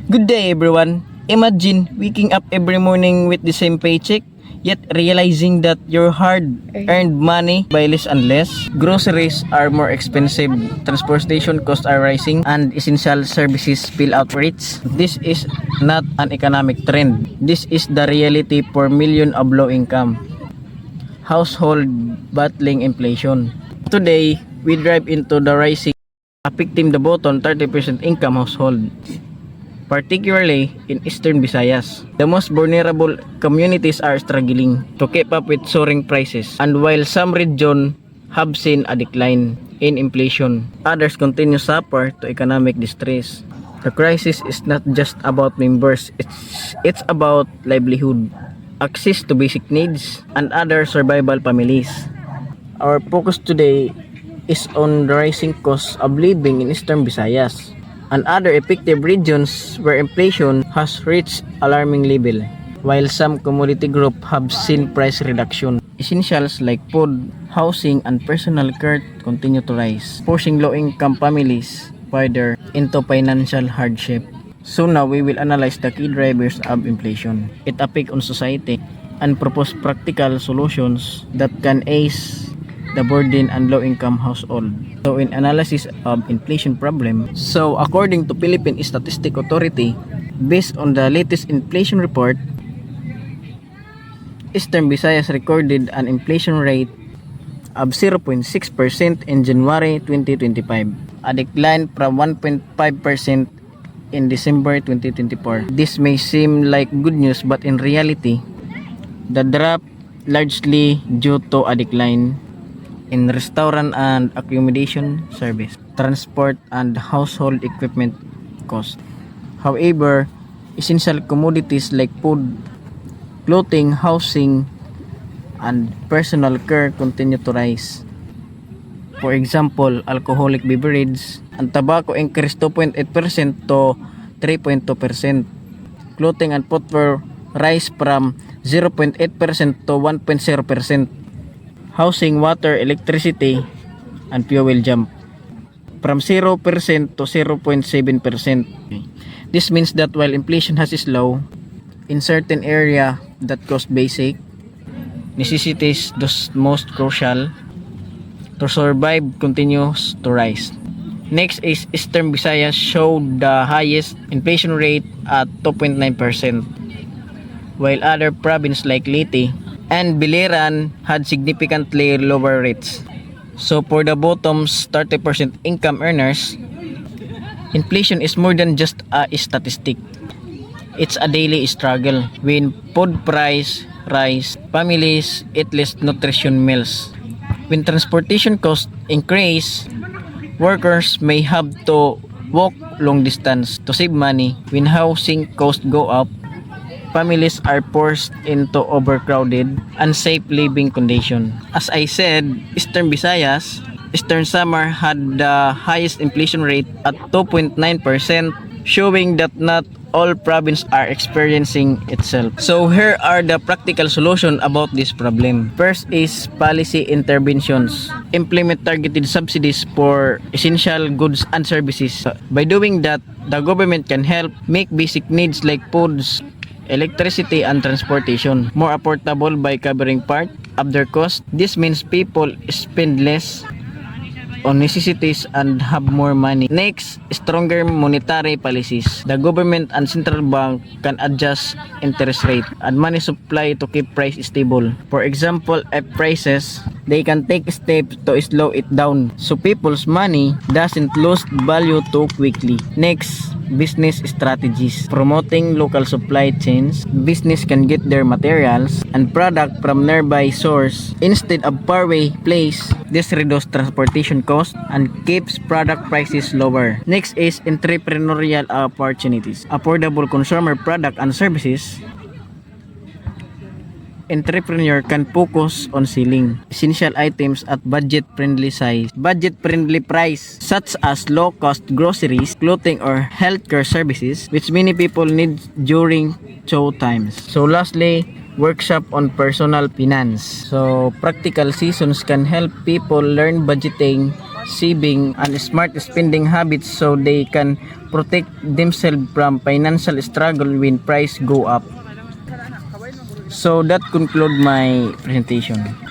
Good day everyone. Imagine waking up every morning with the same paycheck, yet realizing that your hard-earned money buy less and less. Groceries are more expensive, transportation costs are rising, and essential services spill out rates. This is not an economic trend. This is the reality for millions of low income household battling inflation. Today, we dive into the rising affecting the bottom 30% income household, particularly in Eastern Visayas. The most vulnerable communities are struggling to keep up with soaring prices, and while some regions have seen a decline in inflation, others continue to suffer to economic distress. The crisis is not just about members, it's about livelihood, access to basic needs, and other survival families. Our focus today is on the rising cost of living in Eastern Visayas and other effective regions where inflation has reached alarming level. While some commodity groups have seen price reduction, essentials like food, housing, and personal care continue to rise, forcing low-income families further into financial hardship. So now we will analyze the key drivers of inflation, its effect on society, and propose practical solutions that can ease the burden and low-income household. So in analysis of inflation problem, according to Philippine Statistic Authority, based on the latest inflation report, Eastern Visayas recorded an inflation rate of 0.6% in January 2025, a decline from 1.5% in December 2024. This may seem like good news, but in reality, the drop largely due to a decline in restaurant and accommodation service, transport, and household equipment cost. However, essential commodities like food, clothing, housing, and personal care continue to rise. For example, alcoholic beverage and tobacco increased 2.8% to 3.2%. Clothing and footwear rise from 0.8% to 1.0%. Housing, water, electricity, and fuel jump from 0% to 0.7%. This means that while inflation has slowed in certain area that cost basic necessities, those most crucial to survive, continues to rise. Next is Eastern Visayas showed the highest inflation rate at 2.9%, while other provinces like Leyte and Biliran had significantly lower rates. So for the bottom's 30% income earners, inflation is more than just a statistic. It's a daily struggle. When food price rise, families eat less nutrition meals. When transportation costs increase, workers may have to walk long distance to save money. When housing costs go up, families are forced into overcrowded, unsafe living conditions. As I said, Eastern Visayas, Eastern Samar had the highest inflation rate at 2.9%, showing that not all provinces are experiencing itself. So here are the practical solutions about this problem. First is policy interventions. Implement targeted subsidies for essential goods and services. By doing that, the government can help make basic needs like foods, electricity, and transportation more affordable by covering part of their cost. This means people spend less on necessities and have more money. Next, stronger monetary policies. The government and central bank can adjust interest rate and money supply to keep price stable. For example, if prices, they can take steps to slow it down so people's money doesn't lose value too quickly. Next, business strategies. Promoting local supply chains, business can get their materials and product from nearby source instead of faraway place. This reduces transportation costs and keeps product prices lower. Next is entrepreneurial opportunities. Affordable consumer product and services. Entrepreneur can focus on selling essential items at budget-friendly price, such as low-cost groceries, clothing, or healthcare services, which many people need during tough times. So lastly, workshop on personal finance. So practical sessions can help people learn budgeting, saving and smart spending habits so they can protect themselves from financial struggle when price go up. So that conclude my presentation.